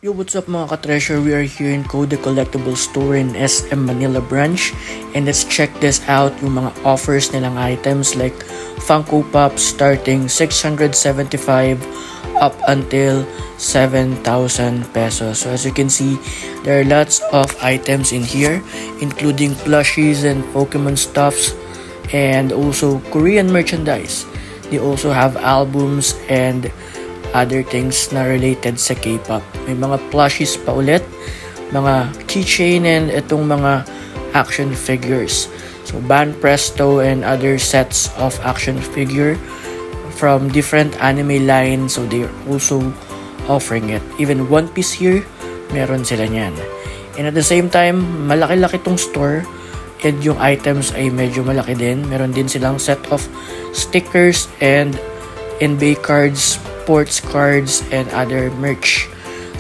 Yo, what's up mga ka-treasure? We are here in Code Collectible Store in SM Manila branch. And let's check this out, yung mga offers nilang items like Funko Pops starting 675 up until 7,000 pesos. So as you can see, there are lots of items in here, including plushies and Pokemon stuffs, and also Korean merchandise. They also have albums and other things na related sa K-pop. May mga plushies pa ulit, mga keychain, and itong mga action figures. So Ban Presto and other sets of action figure from different anime lines, so they're also offering it. Even One Piece here, meron sila niyan. And at the same time, malaki-laki tong store, and yung items ay medyo malaki din. Meron din silang set of stickers and NBA cards, sports cards, and other merch.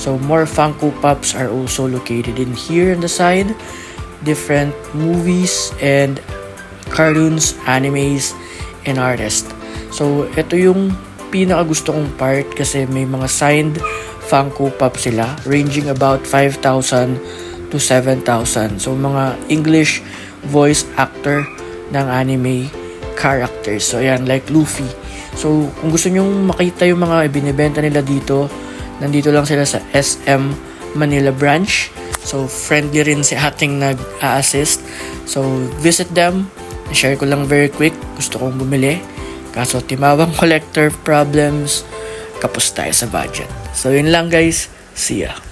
So more Funko Pops are also located in here on the side. Different movies and cartoons, animes, and artists. So ito yung pinaka gusto kong part kasi may mga signed Funko Pop sila ranging about 5,000 to 7,000. So mga English voice actor ng anime characters. So ayan, like Luffy. So, kung gusto nyong makita yung mga ibinibenta nila dito, nandito lang sila sa SM Manila branch. So, friendly rin si ating nag-a-assist. So, visit them. Share ko lang very quick. Gusto kong bumili. Kaso, timawang collector problems. Kapos tayo sa budget. So, yun lang guys. See ya.